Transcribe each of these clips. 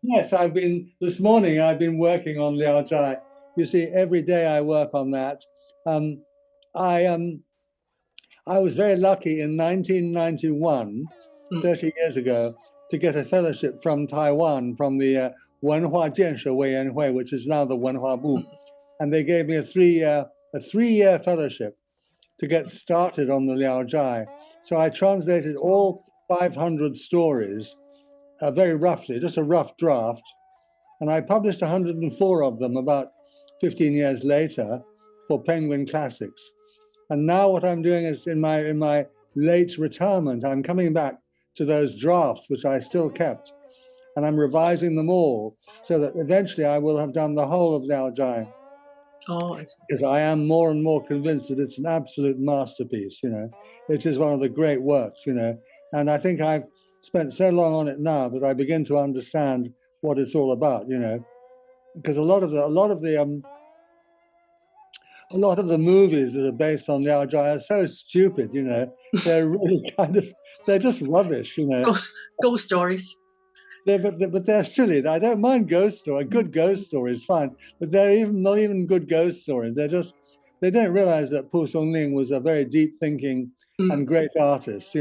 Yes, this morning I've been working on Liaozhai. You see, every day I work on that. I was very lucky in 1991, 30 years ago, to get a fellowship from Taiwan, from the 文化建设委员会, which is now the 文化部. And they gave me a three-year fellowship to get started on the Liaozhai. So I translated all 500 stories, very roughly, just a rough draft. And I published 104 of them about 15 years later for Penguin Classics. And now what I'm doing is in my late retirement, I'm coming back to those drafts, which I still kept. And I'm revising them all so that eventually I will have done the whole of Liaozhai. Oh, because I am more and more convinced that it's an absolute masterpiece, It is one of the great works, And I think I've spent so long on it now that I begin to understand what it's all about, Because a lot of the movies that are based on Liaozhai are so stupid, They're really they're just rubbish, Ghost stories. But they're silly. I don't mind ghost story. A good ghost story is fine, but they're not even good ghost stories. They don't realize that Pu Songling was a very deep thinking and great artist,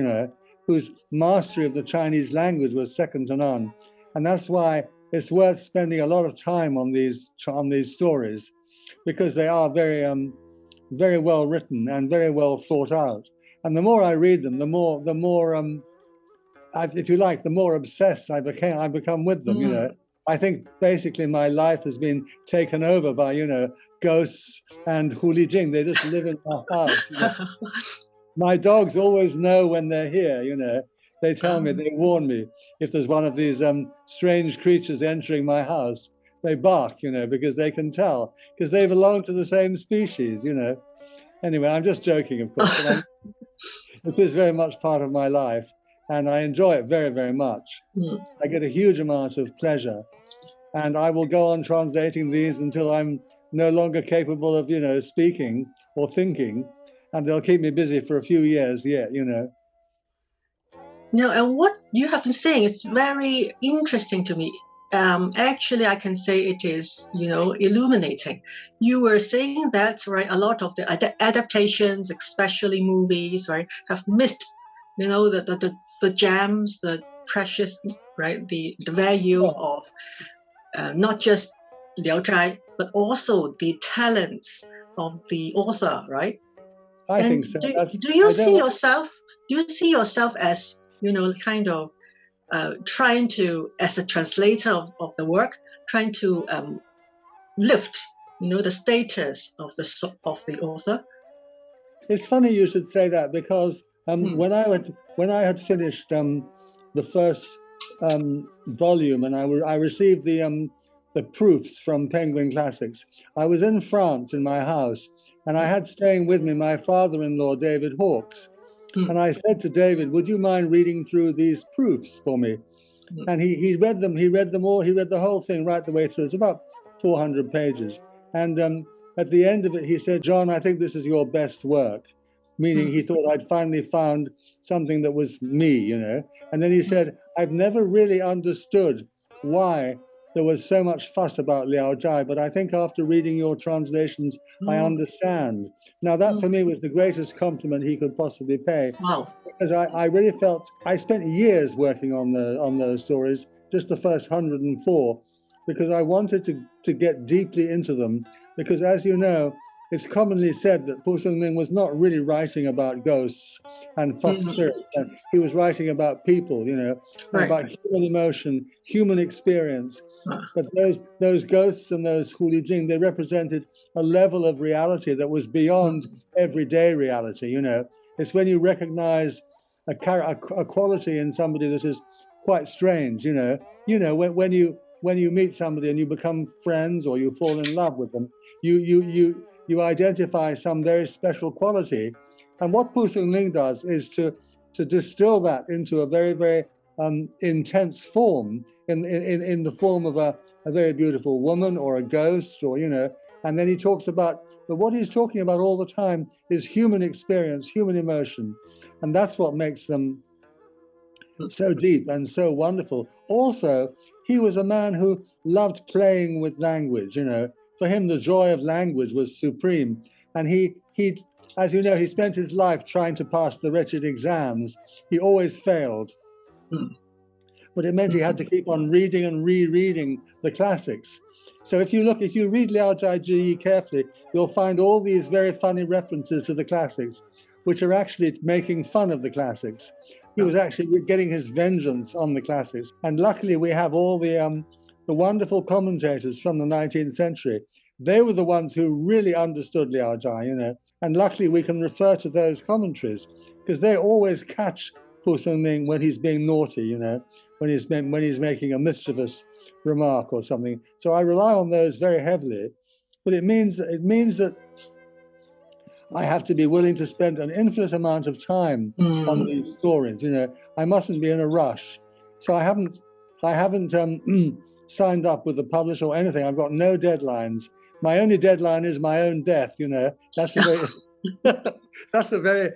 whose mastery of the Chinese language was second to none. And that's why it's worth spending a lot of time on these stories, because they are very, very well written and very well thought out. And the more I read them, the more if you like, the more obsessed I become with them, I think basically my life has been taken over by, ghosts and hulijing. They just live in my house. My dogs always know when they're here, They tell me, they warn me if there's one of these strange creatures entering my house. They bark, because they can tell, because they belong to the same species, Anyway, I'm just joking, of course. But it is very much part of my life. And I enjoy it very, very much. I get a huge amount of pleasure. And I will go on translating these until I'm no longer capable of, speaking or thinking. And they'll keep me busy for a few years yet, Now, and what you have been saying is very interesting to me. Actually, I can say it is, illuminating. You were saying that, right, a lot of the adaptations, especially movies, right, have missed the gems, the precious, right, the value of not just Liaozhai, but also the talents of the author, right? I think so. Do you see yourself as, kind of trying to, as a translator of the work, trying to lift, the status of the author? It's funny you should say that, because when I had finished the first volume, and I received the proofs from Penguin Classics, I was in France in my house, and I had staying with me my father-in-law, David Hawkes. And I said to David, would you mind reading through these proofs for me? And he read them. He read them all. He read the whole thing right the way through. It's about 400 pages. And at the end of it, he said, John, I think this is your best work. Meaning he thought I'd finally found something that was me, And then he said, I've never really understood why there was so much fuss about Liaozhai, but I think after reading your translations, I understand. Now that for me was the greatest compliment he could possibly pay. Wow. Because I really felt, I spent years working on those stories, just the first 104, because I wanted to get deeply into them. Because as you know, it's commonly said that Pu Songling was not really writing about ghosts and fox spirits. And he was writing about people, right. About human emotion, human experience. But those ghosts and those hulijing, they represented a level of reality that was beyond everyday reality, It's when you recognize a quality in somebody that is quite strange, when you meet somebody and you become friends or you fall in love with them, you identify some very special quality. And what Pu Songling does is to distill that into a very, very intense form, in the form of a very beautiful woman or a ghost, or, and then he talks about, but what he's talking about all the time is human experience, human emotion. And that's what makes them so deep and so wonderful. Also, he was a man who loved playing with language. For him, the joy of language was supreme. And he, as you know, he spent his life trying to pass the wretched exams. He always failed. But it meant he had to keep on reading and rereading the classics. So if you read Liaozhai Ji carefully, you'll find all these very funny references to the classics, which are actually making fun of the classics. He was actually getting his vengeance on the classics. And luckily we have all the wonderful commentators from the 19th century. They were the ones who really understood Liaozhai, and luckily we can refer to those commentaries because they always catch Pu Songling when he's being naughty, when he's making a mischievous remark or something. So I rely on those very heavily, but it means that I have to be willing to spend an infinite amount of time on these stories. I mustn't be in a rush. So I haven't signed up with the publisher or anything. I've got no deadlines. My only deadline is my own death. That's a very that's a very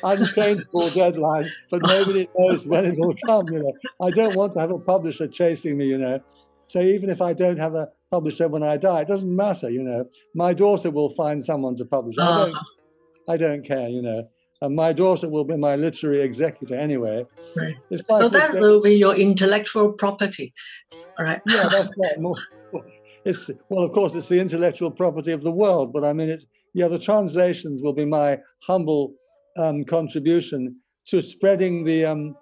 unchangeable deadline, but nobody knows when it will come. I don't want to have a publisher chasing me. So even if I don't have a publisher when I die, it doesn't matter. My daughter will find someone to publish. I don't care. And my daughter will be my literary executor anyway. Right. So that will be your intellectual property, right? Yeah, that's right. Of course, it's the intellectual property of the world, but I mean, the translations will be my humble contribution to spreading the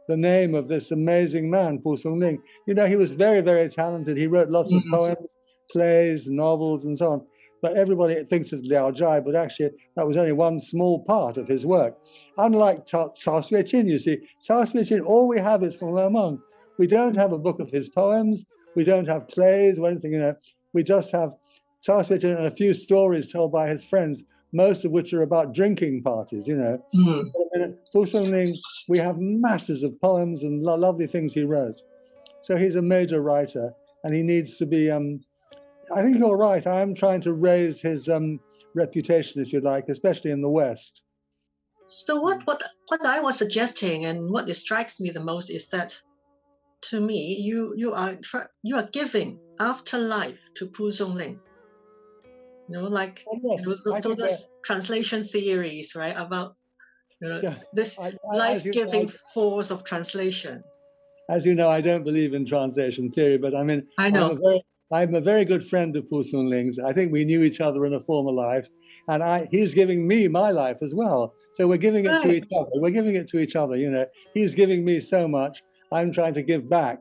name of this amazing man, Pu Songling. He was very, very talented. He wrote lots of poems, plays, novels, and so on. But everybody thinks of Liaozhai, but actually that was only one small part of his work. Unlike Cao Xueqin, you see, Cao Xueqin, all we have is Hong Lao Meng. We don't have a book of his poems. We don't have plays or anything, We just have Cao Xueqin and a few stories told by his friends, most of which are about drinking parties, Pu Songling, we have masses of poems and lovely things he wrote. So he's a major writer, and he needs to be, I think you're right. I am trying to raise his reputation, if you like, especially in the West. So what I was suggesting, and what strikes me the most, is that, to me, you are giving afterlife to Pu Songling. Those translation theories, right, about this life-giving force of translation. As you know, I don't believe in translation theory, but I mean, I know. I'm a very good friend of Pu Songling's. I think we knew each other in a former life, and he's giving me my life as well. So we're giving it to each other. We're giving it to each other. He's giving me so much. I'm trying to give back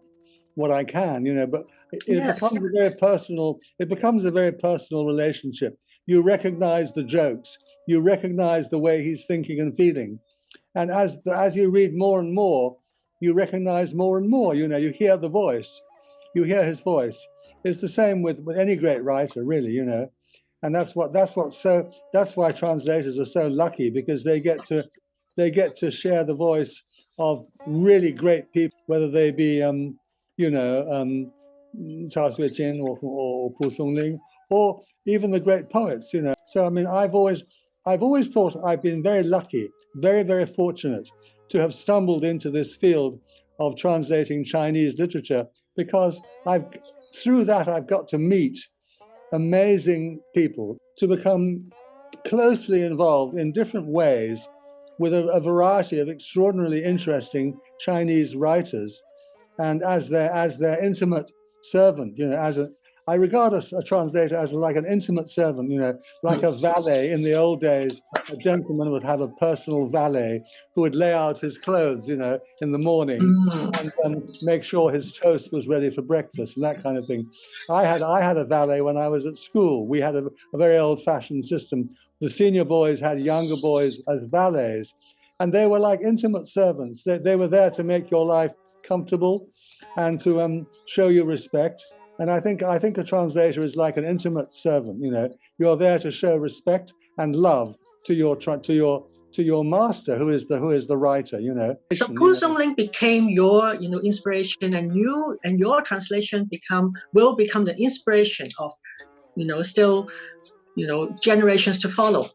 what I can. But it becomes a very personal. It becomes a very personal relationship. You recognize the jokes. You recognize the way he's thinking and feeling, and as you read more and more, you recognize more and more. You hear the voice. You hear his voice. It's the same with any great writer, really, and that's why translators are so lucky, because they get to share the voice of really great people, whether they be Cao Xueqin or Pu Songling, or even the great poets, So I mean, I've always thought I've been very lucky, very, very fortunate to have stumbled into this field of translating Chinese literature, because through that I've got to meet amazing people, to become closely involved in different ways with a variety of extraordinarily interesting Chinese writers, and as their intimate servant, I regard a translator as like an intimate servant, like a valet. In the old days, a gentleman would have a personal valet who would lay out his clothes, in the morning, and make sure his toast was ready for breakfast and that kind of thing. I had a valet when I was at school. We had a very old-fashioned system. The senior boys had younger boys as valets, and they were like intimate servants. They were there to make your life comfortable and to show you respect. And I think a translator is like an intimate servant. You're there to show respect and love to your master, who is the writer. So Pu Songling became your inspiration, and your translation will become the inspiration of still generations to follow.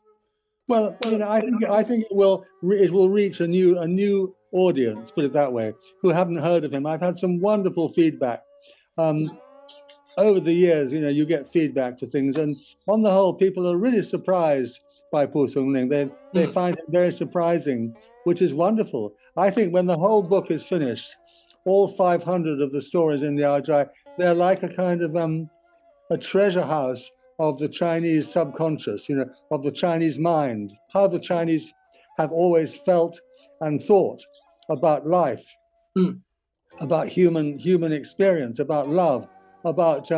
Well, I think it will reach a new audience, put it that way, who haven't heard of him. I've had some wonderful feedback. Over the years, you get feedback to things, and on the whole, people are really surprised by Pu Songling. They find it very surprising, which is wonderful. I think when the whole book is finished, all 500 of the stories in Liaozhai, they're like a kind of a treasure house of the Chinese subconscious, of the Chinese mind, how the Chinese have always felt and thought about life, about human experience, about love, about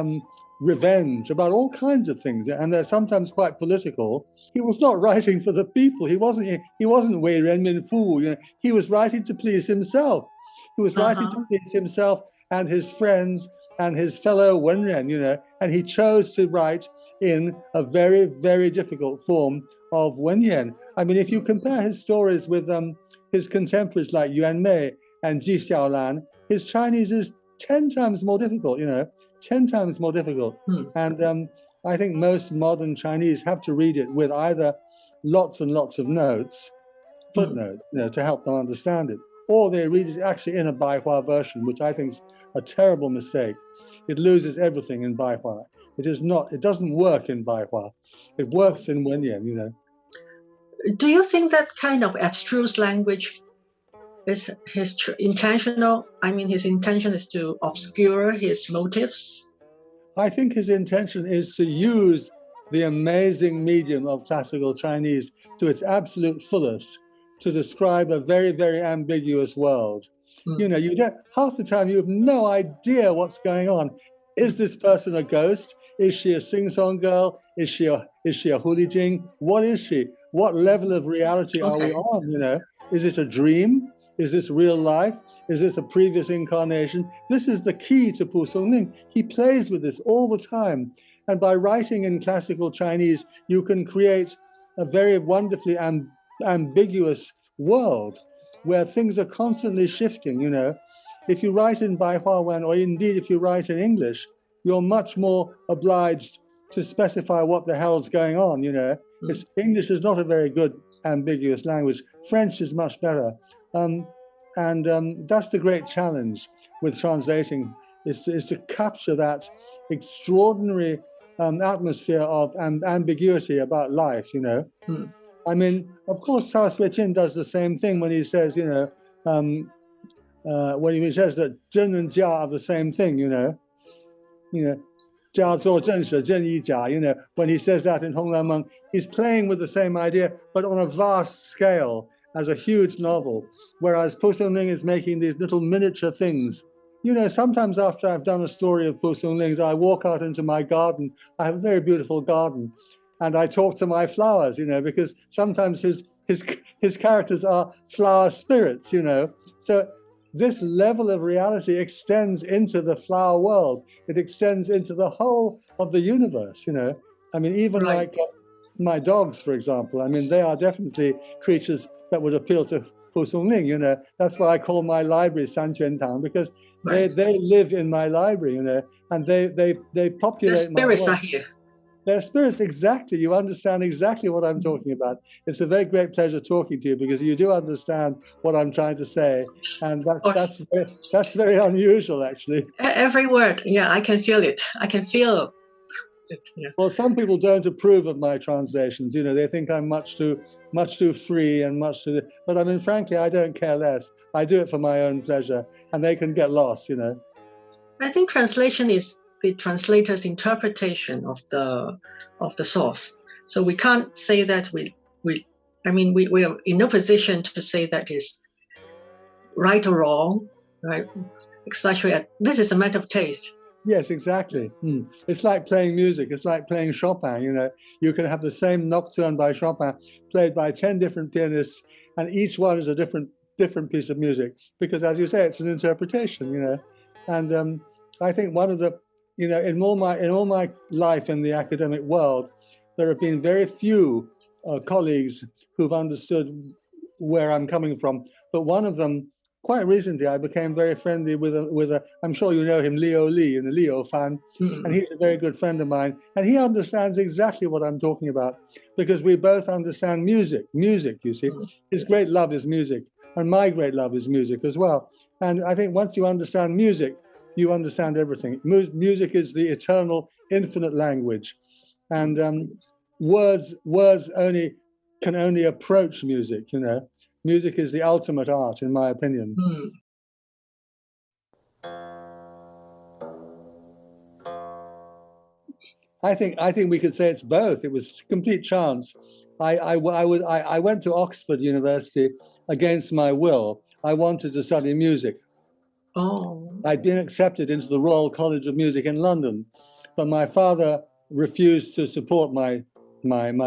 revenge, about all kinds of things, and they're sometimes quite political. He was not writing for the people. He wasn't Wei Renmin Fu. He was writing to please himself. He was writing to please himself and his friends and his fellow Wenren, and he chose to write in a very, very difficult form of Wenyan. I mean, if you compare his stories with his contemporaries like Yuan Mei and Ji Xiaolan, his Chinese is 10 times more difficult, 10 times more difficult. And I think most modern Chinese have to read it with either lots and lots of notes, footnotes, to help them understand it, or they read it actually in a Baihua version, which I think is a terrible mistake. It loses everything in Baihua. It doesn't work in Baihua. It works in Wenyan, Do you think that kind of abstruse language is his intentional? I mean, his intention is to obscure his motives? I think his intention is to use the amazing medium of classical Chinese to its absolute fullest to describe a very, very ambiguous world. You don't, half the time you have no idea what's going on. Is this person a ghost? Is she a sing-song girl? Is she a Hulijing? What is she? What level of reality are we on? Is it a dream? Is this real life? Is this a previous incarnation? This is the key to Pu Songling. He plays with this all the time. And by writing in classical Chinese, you can create a very wonderfully ambiguous world where things are constantly shifting, If you write in Baihua Wan, or indeed if you write in English, you're much more obliged to specify what the hell's going on, English is not a very good ambiguous language. French is much better. That's the great challenge with translating, is to capture that extraordinary atmosphere of ambiguity about life, I mean, of course, Cao Xueqin does the same thing when he says, when he says that Zhen and Jia are the same thing, Jia Zhou Zhen Shi Zhen Yi Jia, when he says that in Hong Lan Meng, he's playing with the same idea, but on a vast scale, as a huge novel, whereas Pu Songling is making these little miniature things. Sometimes after I've done a story of Pu Songling's, I walk out into my garden. I have a very beautiful garden, and I talk to my flowers, because sometimes his characters are flower spirits, So this level of reality extends into the flower world. It extends into the whole of the universe, I mean, even like my dogs, for example. I mean, they are definitely creatures that would appeal to Pu Songling, That's why I call my library San Tang, because they live in my library, and they populate my world. The spirits are here. They're spirits, exactly. You understand exactly what I'm talking about. It's a very great pleasure talking to you, because you do understand what I'm trying to say, and that's very unusual, actually. Every word, I can feel it. I can feel it. Yeah. Well, some people don't approve of my translations. They think I'm much too free and But I mean, frankly, I don't care less. I do it for my own pleasure, and they can get lost. I think translation is the translator's interpretation of the source. So we can't say that we are in no position to say that is right or wrong, right? Especially this is a matter of taste. Yes, exactly. It's like playing music. It's like playing Chopin. You can have the same nocturne by Chopin played by 10 different pianists, and each one is a different piece of music, because, as you say, it's an interpretation. And I think one of the in all my life in the academic world, there have been very few colleagues who've understood where I'm coming from. But one of them, quite recently, I became very friendly with a I'm sure you know him, Leo Li, and a Leo fan, and he's a very good friend of mine, and he understands exactly what I'm talking about, because we both understand music, you see. His great love is music. And my great love is music as well. And I think once you understand music, you understand everything. Music is the eternal, infinite language. And words can only approach music, you know. Music is the ultimate art, in my opinion. I think we could say it's both. It was complete chance. I went to Oxford University against my will. I wanted to study music. I'd been accepted into the Royal College of Music in London, but my father refused to support my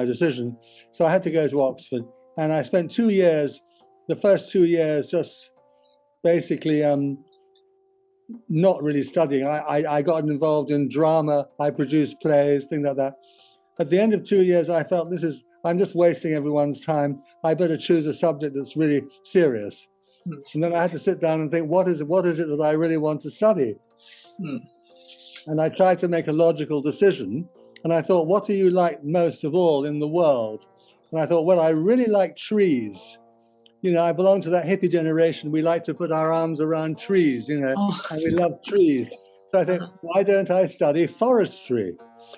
decision. So I had to go to Oxford, and I spent 2 years, the first 2 years, just basically not really studying. I got involved in drama. I produced plays, things like that. At the end of 2 years, I felt I'm just wasting everyone's time. I better choose a subject that's really serious. And then I had to sit down and think, what is it that I really want to study? And I tried to make a logical decision. And I thought, what do you like most of all in the world? And I thought, well, I really like trees. You know, I belong to that hippie generation. We like to put our arms around trees, you know, and we love trees. So I think, why don't I study forestry?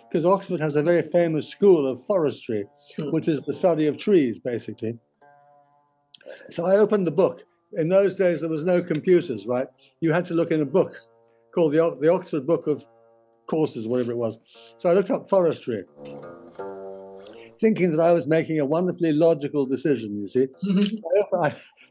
Because Oxford has a very famous school of forestry, which is the study of trees, basically. So I opened the book. In those days, there was no computers, right? You had to look in a book called the Oxford Book of Courses, whatever it was. So I looked up forestry, thinking that I was making a wonderfully logical decision, you see.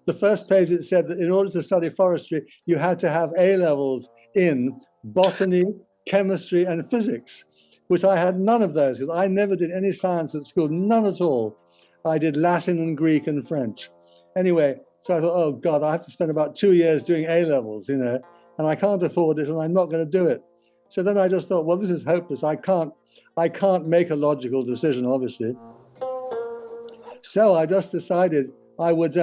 The first page, it said that in order to study forestry, you had to have A-levels in botany, chemistry, and physics, which I had none of those, because I never did any science at school, none at all. I did Latin and Greek and French. Anyway, so I thought, oh God, I have to spend about 2 years doing A-levels, you know, and I can't afford it, and I'm not going to do it. So then I just thought, well, this is hopeless. I can't make a logical decision, obviously. So I just decided I would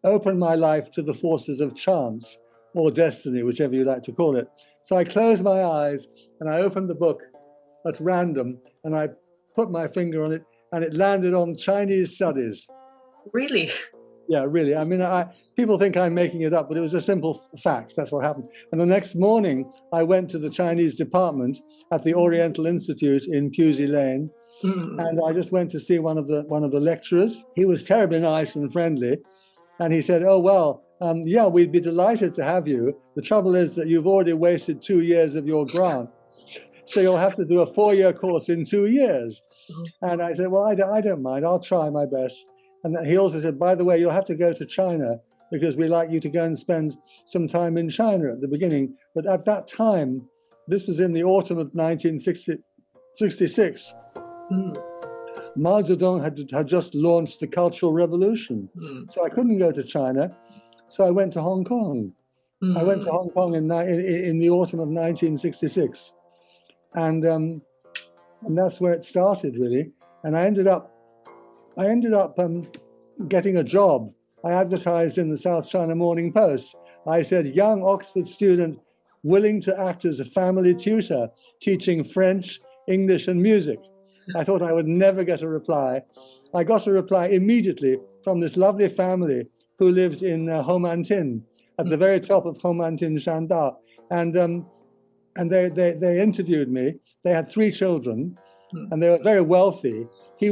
open my life to the forces of chance or destiny, whichever you like to call it. So I closed my eyes and I opened the book at random and I put my finger on it and it landed on Chinese studies. Really? Yeah, really. I mean, people think I'm making it up, but it was a simple fact. That's what happened. And the next morning, I went to the Chinese department at the Oriental Institute in Pusey Lane, and I just went to see one of the lecturers. He was terribly nice and friendly, and he said, "Oh well, yeah, we'd be delighted to have you. The trouble is that you've already wasted 2 years of your grant, so you'll have to do a 4-year course in 2 years." And I said, "Well, I don't mind. I'll try my best." And he also said, "By the way, you'll have to go to China because we like you to go and spend some time in China at the beginning." But at that time, this was in the autumn of 1966. Mao Zedong had just launched the Cultural Revolution. So I couldn't go to China. So I went to Hong Kong. I went to Hong Kong in the autumn of 1966. And that's where it started, really. And I ended up getting a job. I advertised in the South China Morning Post. I said, young Oxford student willing to act as a family tutor, teaching French, English, and music. I thought I would never get a reply. I got a reply immediately from this lovely family who lived in Ho Man Tin, at the very top of Ho Man Tin Shandao. And they interviewed me. They had 3 children. And they were very wealthy. He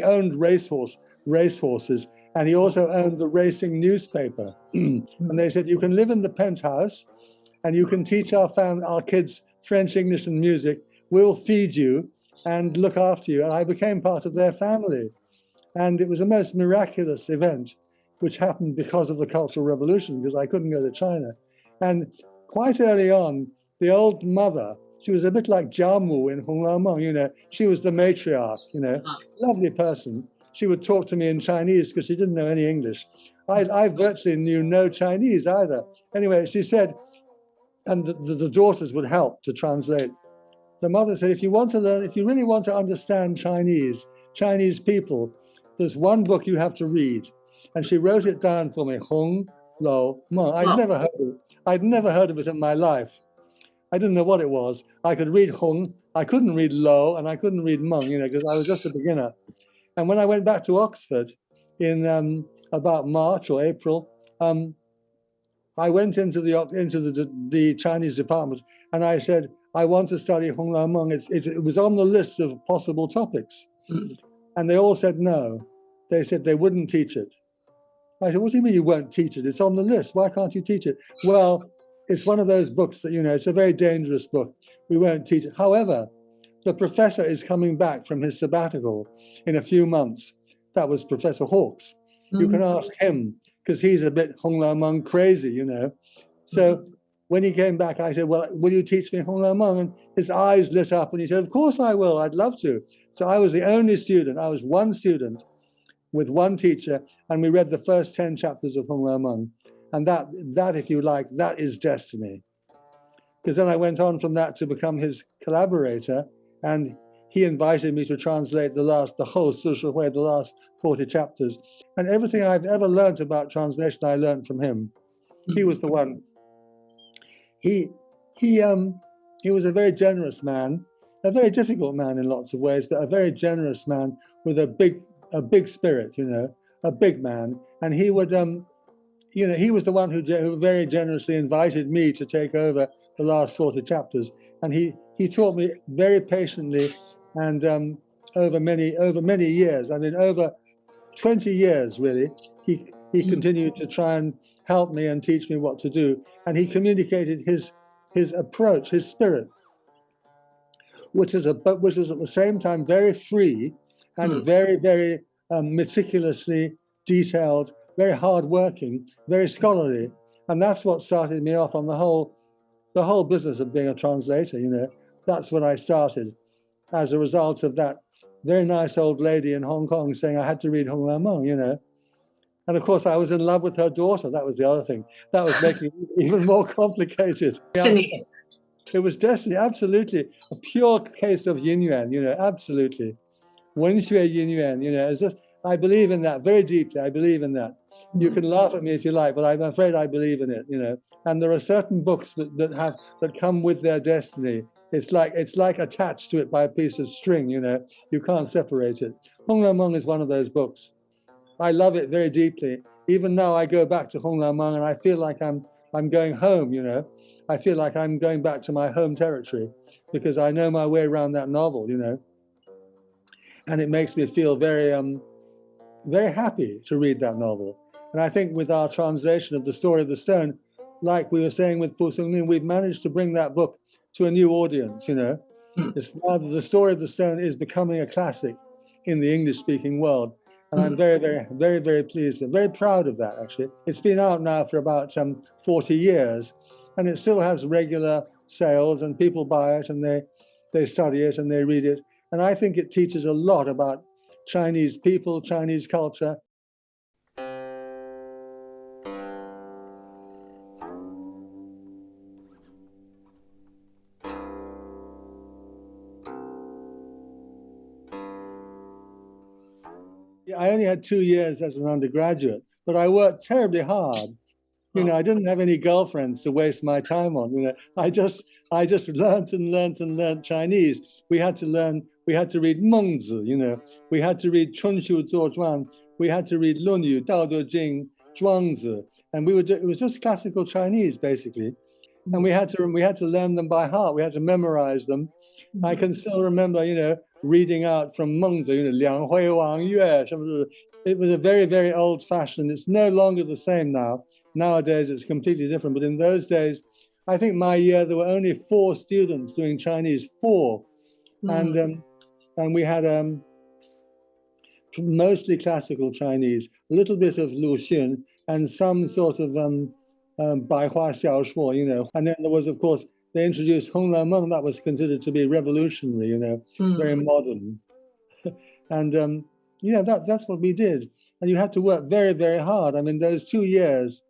owned racehorses, and he also owned the racing newspaper. And they said, you can live in the penthouse, and you can teach our kids French, English, and music. We'll feed you and look after you. And I became part of their family. And it was a most miraculous event, which happened because of the Cultural Revolution, because I couldn't go to China. And quite early on, the old mother, she was a bit like Jiamu in Hong Lao Meng, you know. She was the matriarch, you know, lovely person. She would talk to me in Chinese because she didn't know any English. I virtually knew no Chinese either. Anyway, she said, and the daughters would help to translate. The mother said, if you really want to understand Chinese people, there's one book you have to read. And she wrote it down for me, Hong Lao Meng. I'd never heard of it in my life. I didn't know what it was. I could read Hong, I couldn't read Lo, and I couldn't read Meng, you know, because I was just a beginner. And when I went back to Oxford in about March or April, I went into the Chinese department and I said, I want to study Hong Lao Meng. It was on the list of possible topics. And they all said no. They said they wouldn't teach it. I said, what do you mean you won't teach it? It's on the list. Why can't you teach it? Well, it's one of those books that, it's a very dangerous book. We won't teach it. However, the professor is coming back from his sabbatical in a few months. That was Professor Hawkes. You can ask him, because he's a bit Hong Lao Meng crazy, So when he came back, I said, well, will you teach me Hong Lao Meng? And his eyes lit up and he said, of course I will. I'd love to. So I was the only student. I was one student with one teacher, and we read the first 10 chapters of Hong Lao Meng. And that, if you like, that is destiny. Because then I went on from that to become his collaborator, and he invited me to translate the whole Social Hui, the last 40 chapters. And everything I've ever learned about translation, I learned from him. He was the one. He was a very generous man, a very difficult man in lots of ways, but a very generous man with a big spirit, a big man. And he would, he was the one who very generously invited me to take over the last 40 chapters. And he taught me very patiently and over many years. I mean, over 20 years, really, he continued to try and help me and teach me what to do. And he communicated his approach, his spirit, which was at the same time very free and very, very meticulously detailed, very hardworking, very scholarly. And that's what started me off on the whole business of being a translator, That's when I started, as a result of that very nice old lady in Hong Kong saying I had to read Hong Lao Meng, And of course I was in love with her daughter. That was the other thing. That was making it even more complicated. Destiny. It was destiny, absolutely. A pure case of yin yuan, absolutely. Wen xue yin yuan, it's just, I believe in that very deeply. I believe in that. You can laugh at me if you like, but I'm afraid I believe in it, And there are certain books that come with their destiny. It's like attached to it by a piece of string, You can't separate it. Hong Lao Meng is one of those books. I love it very deeply. Even now I go back to Hong Lao Meng and I feel like I'm going home, I feel like I'm going back to my home territory because I know my way around that novel, And it makes me feel very, very happy to read that novel. And I think with our translation of The Story of the Stone, like we were saying with PU Songling, we've managed to bring that book to a new audience, It's now that The Story of the Stone is becoming a classic in the English-speaking world. And I'm very, very, very, very pleased and very proud of that, actually. It's been out now for about 40 years, and it still has regular sales, and people buy it, and they study it, and they read it. And I think it teaches a lot about Chinese people, Chinese culture. I only had 2 years as an undergraduate, but I worked terribly hard. I didn't have any girlfriends to waste my time on. I just learned and learned and learned Chinese. We had to read Mengzi, we had to read Chunqiu Zuozhuan, we had to read Lunyu, Dao De Jing, Zhuangzi, and it was just classical Chinese basically. And we had to learn them by heart. We had to memorize them. I can still remember, reading out from Mengzi, Liang Hui Wang Yue. It was a very, very old-fashioned. It's no longer the same now. Nowadays, it's completely different. But in those days, I think my year, there were only 4 students doing Chinese, 4. And we had mostly classical Chinese, a little bit of Lu Xun, and some sort of Baihua Xiaoshuo, And then there was, of course, they introduced Hong Lao Meng. That was considered to be revolutionary, very modern. And, that's what we did. And you had to work very, very hard. I mean, those 2 years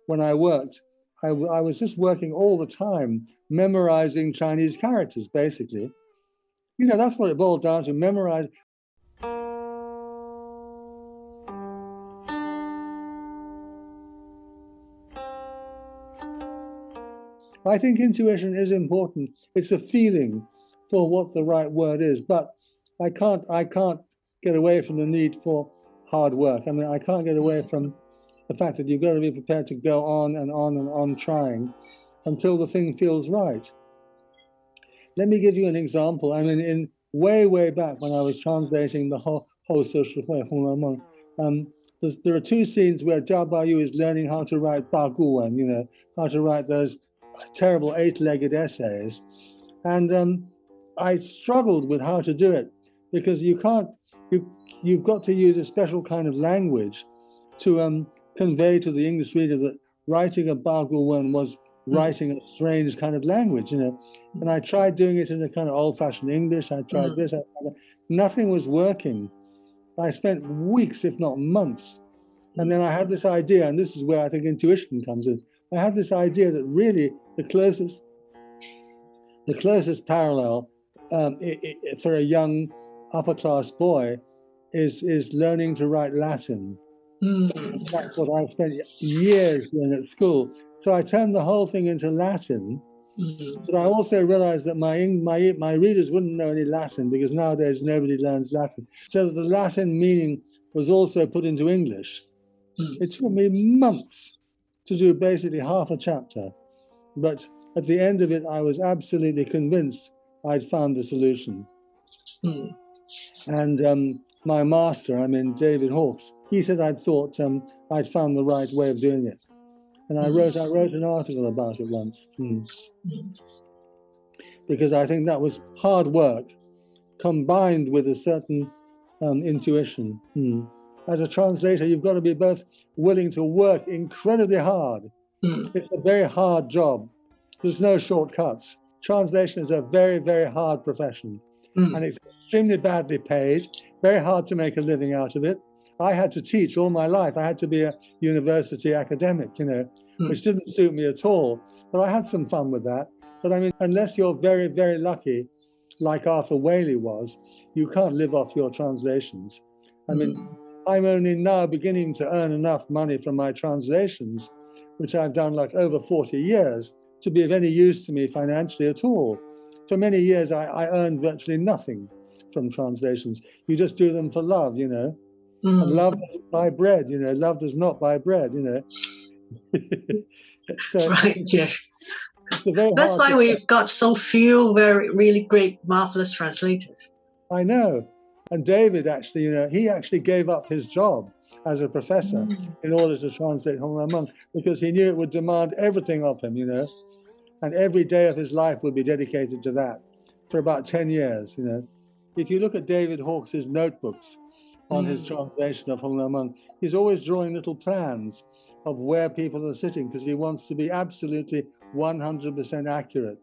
when I worked, I was just working all the time, memorizing Chinese characters, basically. That's what it boiled down to, memorize. I think intuition is important. It's a feeling for what the right word is, but I can't get away from the need for hard work. I mean, I can't get away from the fact that you've got to be prepared to go on and on and on trying until the thing feels right. Let me give you an example. I mean, in way back when I was translating the whole Shui Hong Le Meng, there are two scenes where Zhao Baoyu is learning how to write Ba Gu Wen, you know, how to write those terrible 8-legged essays. And I struggled with how to do it, because you've got to use a special kind of language to convey to the English reader that writing a Ba Gu Wen was writing a strange kind of language, you know. And I tried doing it in a kind of old-fashioned English. I tried this. Nothing was working. I spent weeks, if not months. And then I had this idea, and this is where I think intuition comes in. I had this idea that really the closest parallel for a young upper-class boy is learning to write Latin. That's what I spent years doing at school. So I turned the whole thing into Latin. But I also realized that my readers wouldn't know any Latin, because nowadays nobody learns Latin. So the Latin meaning was also put into English. It took me months to do basically half a chapter. But at the end of it, I was absolutely convinced I'd found the solution. And my master, David Hawkes, he said I'd thought I'd found the right way of doing it. And I wrote an article about it once. Because I think that was hard work combined with a certain intuition. As a translator, you've got to be both willing to work incredibly hard. It's a very hard job. There's no shortcuts. Translation is a very, very hard profession. And it's extremely badly paid, very hard to make a living out of it. I had to teach all my life. I had to be a university academic, you know, which didn't suit me at all. But I had some fun with that. But I mean, unless you're very, very lucky, like Arthur Waley was, you can't live off your translations. I mean, I'm only now beginning to earn enough money from my translations, which I've done like over 40 years, to be of any use to me financially at all. For many years, I earned virtually nothing from translations. You just do them for love, you know. And love doesn't buy bread, you know. Love does not buy bread, you know. So right, yeah. That's why we've got so few really great, marvelous translators. I know. And David actually, you know, he actually gave up his job as a professor in order to translate Hong Le Meng, because he knew it would demand everything of him, you know. And every day of his life would be dedicated to that for about 10 years, you know. If you look at David Hawkes' notebooks on his translation of Hong Le Meng, he's always drawing little plans of where people are sitting, because he wants to be absolutely 100% accurate.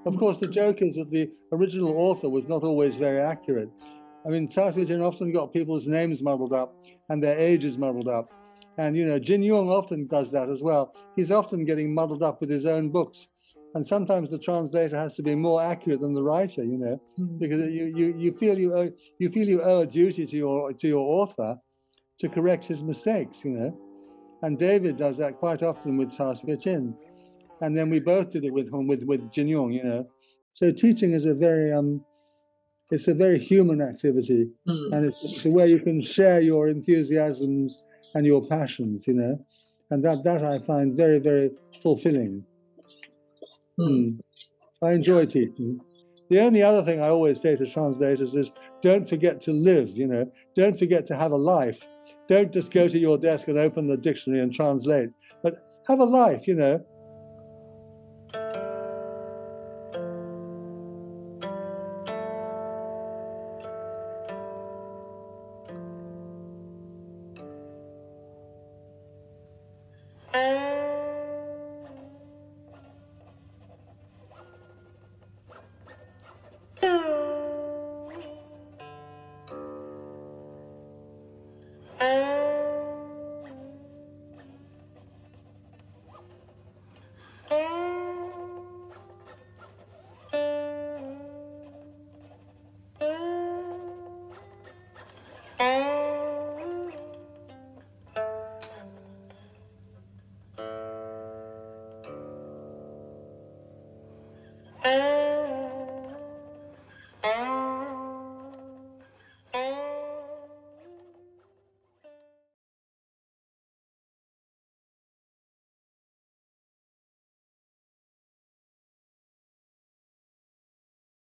Of course, the joke is that the original author was not always very accurate. I mean, South Asian often got people's names muddled up and their ages muddled up. And, you know, Jin Yong often does that as well. He's often getting muddled up with his own books. And sometimes the translator has to be more accurate than the writer, you know, because you feel you owe a duty to your author to correct his mistakes, you know. And David does that quite often with Sa Chin. And then we both did it with Jin Yong, you know. So teaching is a very human activity, and it's a way you can share your enthusiasms and your passions, you know, and that I find very, very fulfilling. I enjoy teaching. The only other thing I always say to translators is, don't forget to live, you know, don't forget to have a life. Don't just go to your desk and open the dictionary and translate, but have a life, you know.